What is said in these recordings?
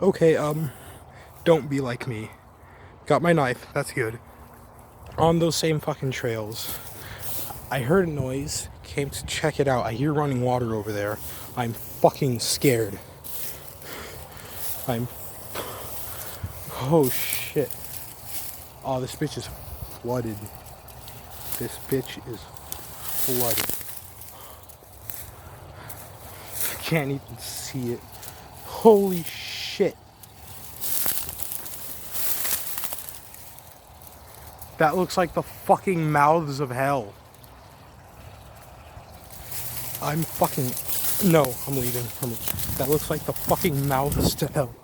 Okay, don't be like me. Got my knife, that's good. On those same fucking trails, I heard a noise, came to check it out. I hear running water over there. I'm fucking scared. I'm... Oh shit. Oh, this bitch is flooded. This bitch is flooded. I can't even see it. Holy shit. That looks like the fucking mouths of hell. I'm fucking... No, I'm leaving. That looks like the fucking mouths to hell.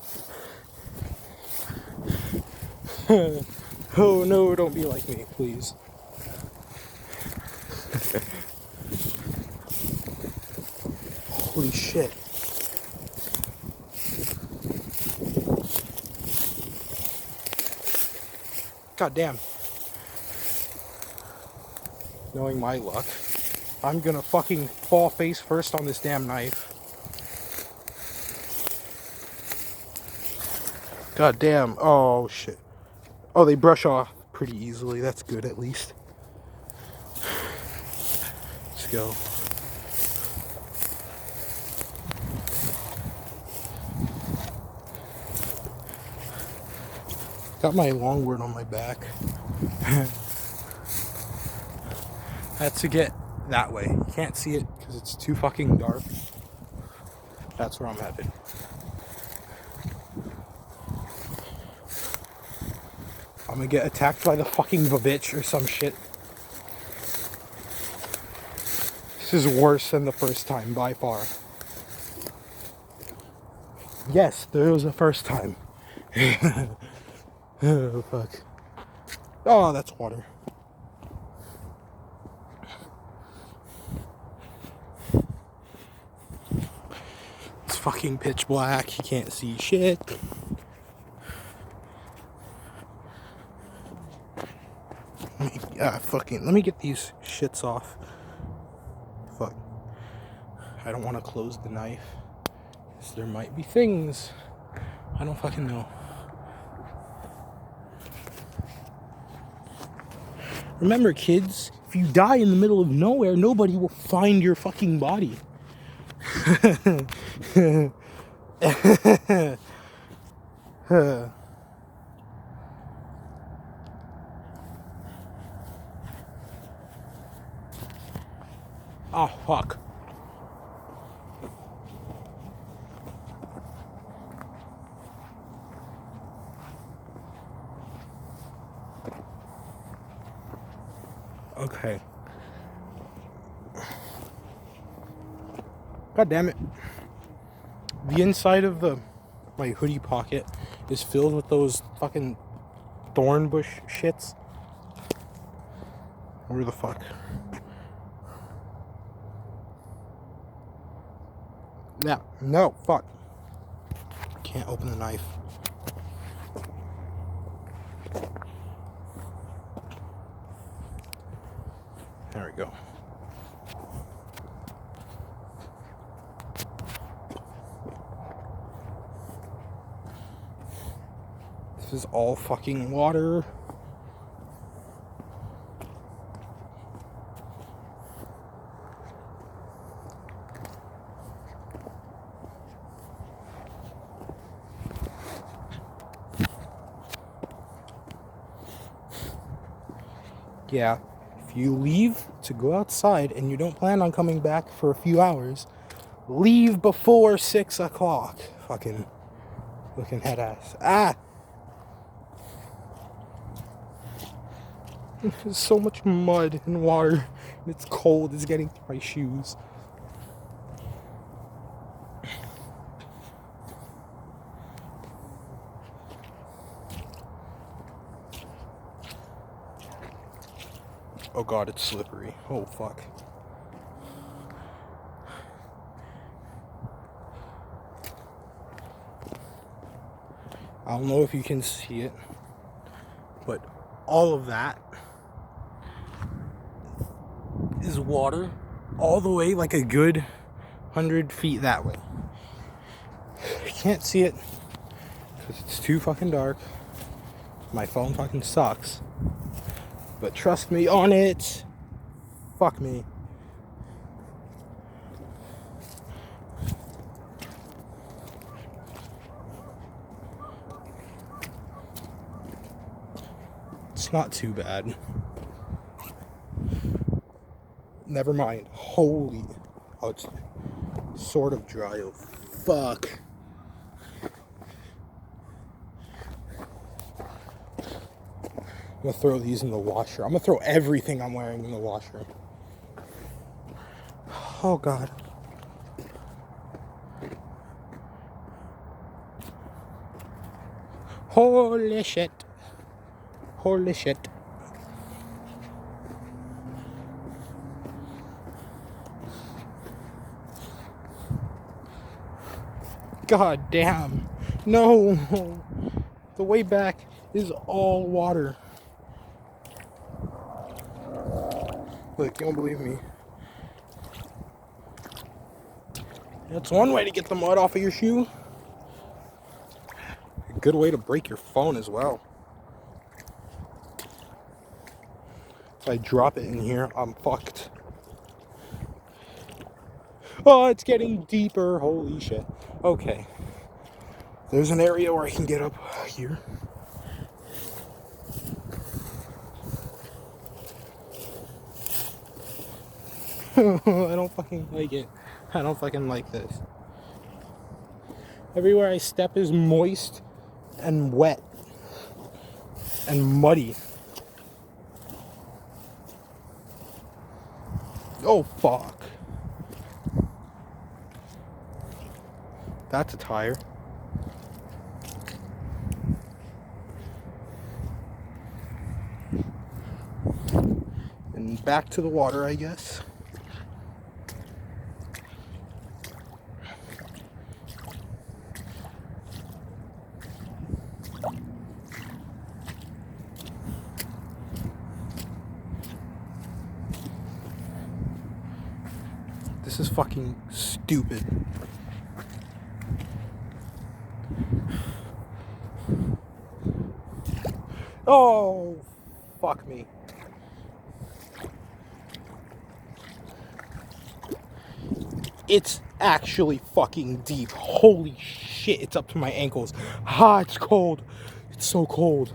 Oh no, don't be like me, please. Holy shit. God damn. Knowing my luck, I'm gonna fucking fall face first on this damn knife. God damn. Oh shit. Oh, they brush off pretty easily. That's good at least. Let's go. Got my longboard on my back. Had to get that way. You can't see it because it's too fucking dark. That's where I'm headed. I'm gonna get attacked by the fucking bitch or some shit. This is worse than the first time by far. Yes, there was a first time. Oh fuck. Oh, that's water. It's fucking pitch black. You can't see shit. Let me get these shits off. Fuck. I don't want to close the knife. Because there might be things. I don't fucking know. Remember, kids, if you die in the middle of nowhere, nobody will find your fucking body. Oh, fuck. Okay. God damn it. The inside of my hoodie pocket is filled with those fucking thorn bush shits. Where the fuck? Yeah, no, fuck. Can't open the knife. There we go. This is all fucking water. Yeah, if you leave to go outside and you don't plan on coming back for a few hours, leave before 6 o'clock. Fucking looking head ass. Ah! There's so much mud and water. And it's cold. It's getting through my shoes. Oh god, it's slippery. Oh fuck. I don't know if you can see it, but all of that is water all the way like a good 100 feet that way. You can't see it 'cause it's too fucking dark. My phone fucking sucks. But trust me on it. Fuck me. It's not too bad. Never mind. Holy. Oh, it's sort of dry. Oh, fuck. I'm gonna throw these in the washer. I'm gonna throw everything I'm wearing in the washer. Oh, God. Holy shit. Holy shit. God damn. No. The way back is all water. Look, you don't believe me. That's one way to get the mud off of your shoe. A good way to break your phone as well. If I drop it in here, I'm fucked. Oh, it's getting deeper. Holy shit. Okay. There's an area where I can get up here. I don't fucking like it. I don't fucking like this. Everywhere I step is moist and wet and muddy. Oh, fuck. That's a tire. And back to the water, I guess. This is fucking stupid. Oh, fuck me. It's actually fucking deep. Holy shit, it's up to my ankles. Ah, it's cold. It's so cold.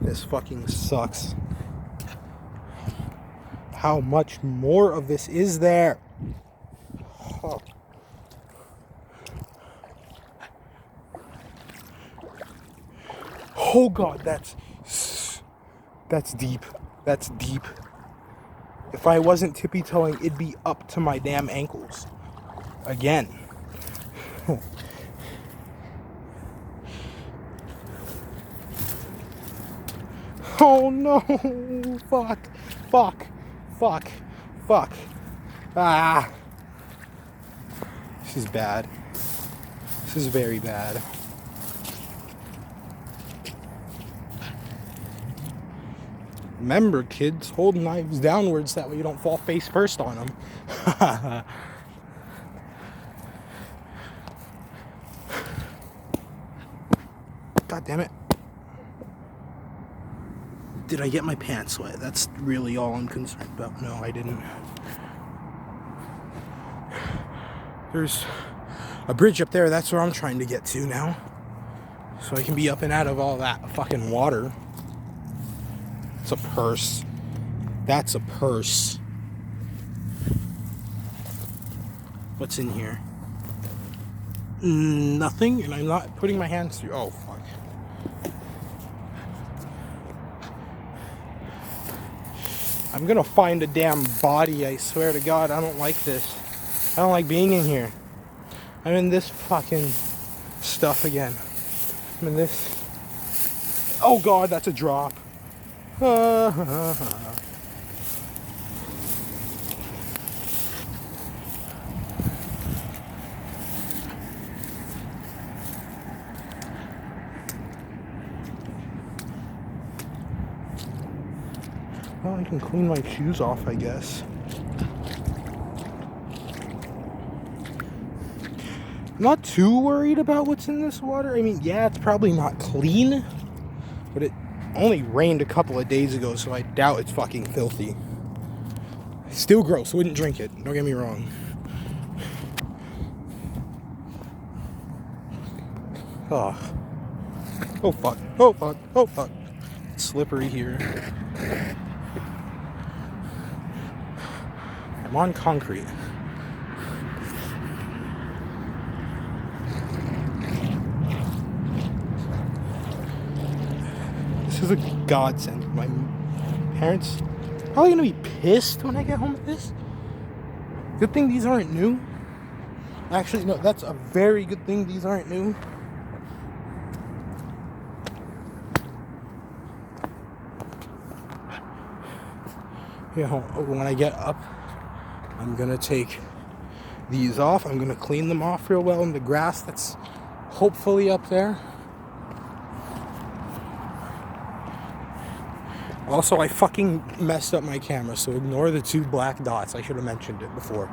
This fucking sucks. How much more of this is there? Oh. Oh, God, that's deep. That's deep. If I wasn't tippy-toeing, it'd be up to my damn ankles. Again. Oh no! Fuck! Fuck! Fuck! Fuck! Ah! This is bad. This is very bad. Remember, kids, hold knives downwards, that way you don't fall face first on them. God damn it. Did I get my pants wet? That's really all I'm concerned about. No, I didn't. There's a bridge up there. That's where I'm trying to get to now. So I can be up and out of all that fucking water. It's a purse. That's a purse. What's in here? Nothing, and I'm not putting my hands through. Oh, fuck. I'm gonna find a damn body, I swear to God. I don't like this. I don't like being in here. I'm in this fucking stuff again. I'm in this. Oh, God, that's a drop. Well, I can clean my shoes off, I guess. I'm not too worried about what's in this water. I mean, yeah, it's probably not clean, but it only rained a couple of days ago, so I doubt it's fucking filthy. Still gross. Wouldn't drink it. Don't get me wrong. Oh. Oh fuck. Oh fuck. Oh fuck. It's slippery here. I'm on concrete. This is a godsend. My parents probably gonna be pissed when I get home with this. Good thing these aren't new. Actually, no, that's a very good thing these aren't new. You know, when I get up, I'm gonna take these off. I'm gonna clean them off real well in the grass that's hopefully up there. Also, I fucking messed up my camera, so ignore the 2 black dots. I should have mentioned it before.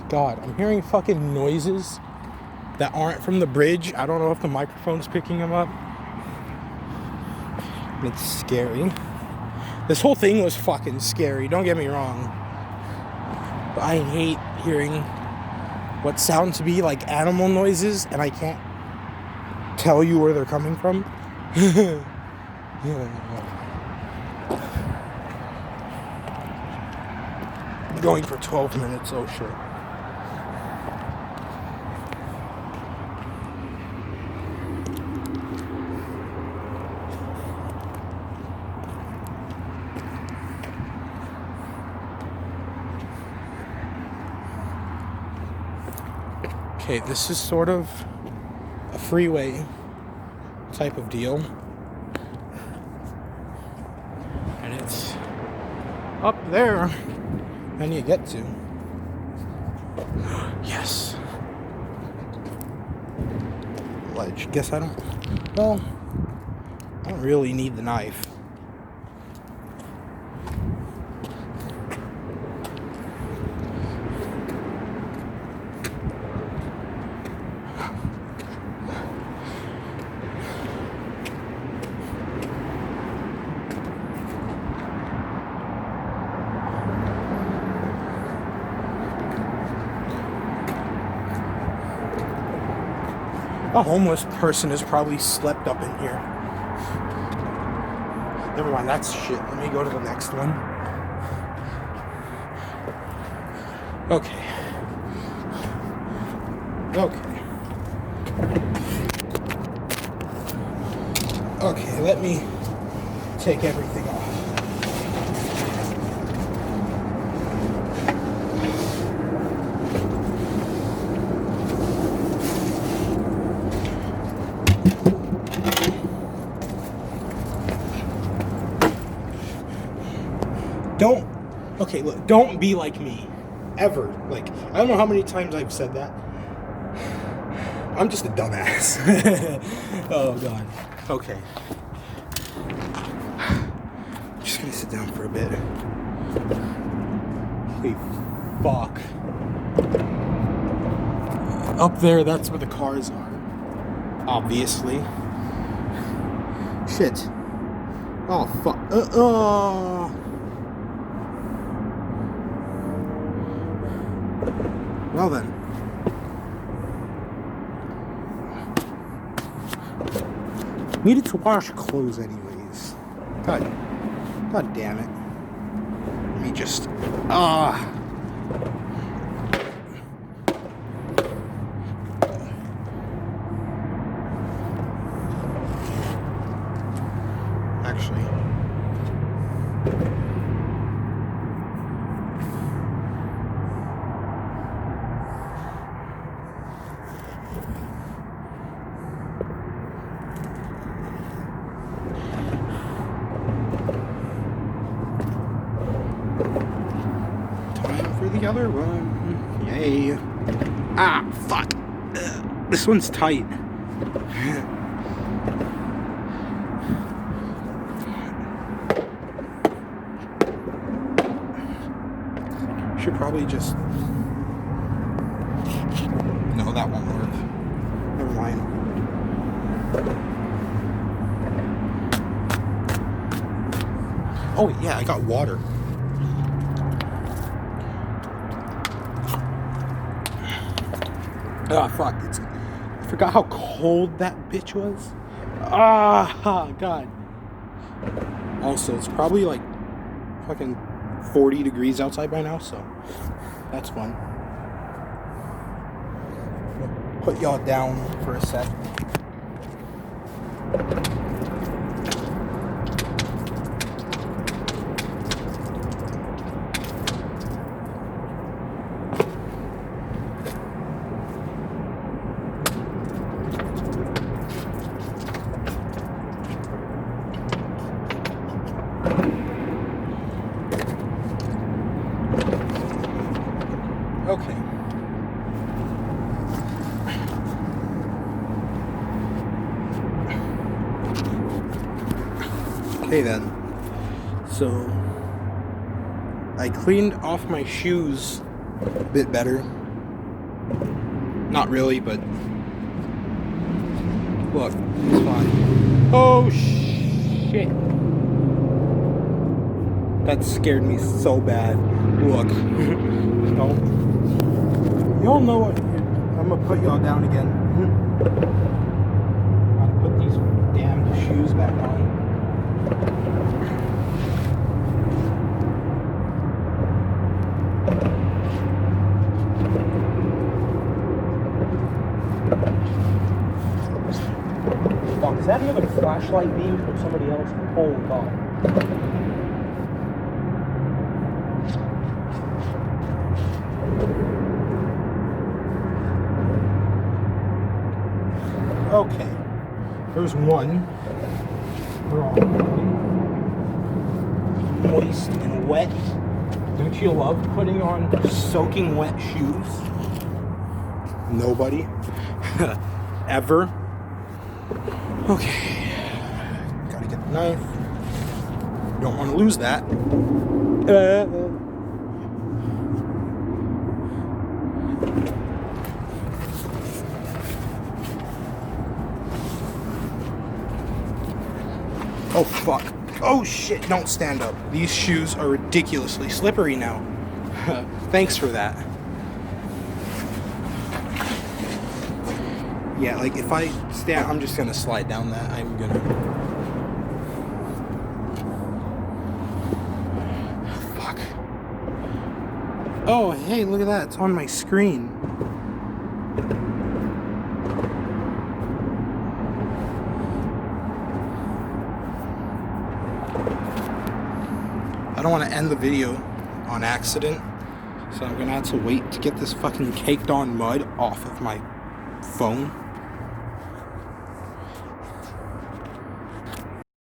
God, I'm hearing fucking noises that aren't from the bridge. I don't know if the microphone's picking them up. It's scary. This whole thing was fucking scary, don't get me wrong. But I hate hearing what sound to be like animal noises, and I can't tell you where they're coming from. Going for 12 minutes, oh shit. Okay, this is sort of a freeway type of deal. And it's up there when you get to. Yes. Ledge. Guess I don't. Well, I don't really need the knife. A homeless person has probably slept up in here. Never mind, that's shit. Let me go to the next one. Okay. Okay, let me take everything off. Okay, look, don't be like me. Ever. Like, I don't know how many times I've said that. I'm just a dumbass. Oh, God. Okay. I'm just gonna sit down for a bit. Holy fuck. Up there, that's where the cars are. Obviously. Shit. Oh, fuck. Well then. Needed to wash clothes anyways. God damn it. Let me just actually. The other one. Yay. Ah, fuck. This one's tight. Should probably just... No, that won't work. Never mind. Oh, yeah, I got water. Ah, fuck. I forgot how cold that bitch was. Ah, God. Also, it's probably like fucking 40 degrees outside by now, so that's fun. Put y'all down for a sec. Okay. Okay then. So I cleaned off my shoes a bit better. Not really, but look, it's fine. Oh shit. That scared me so bad. Look. No. Y'all know what? I'm gonna put y'all down again. I'll put these damn shoes back on. Fuck, is that another flashlight beam from somebody else? Oh god. Okay, there's one. We're all moist and wet. Don't you love putting on soaking wet shoes? Nobody. Ever. Okay. Gotta get the knife. Don't want to lose that. Oh fuck. Oh shit, don't stand up. These shoes are ridiculously slippery now. Thanks for that. Yeah, like if I stand, I'm just gonna slide down that. I'm gonna... Fuck. Oh, hey, look at that. It's on my screen. I don't want to end the video on accident, so I'm gonna have to wait to get this fucking caked on mud off of my phone.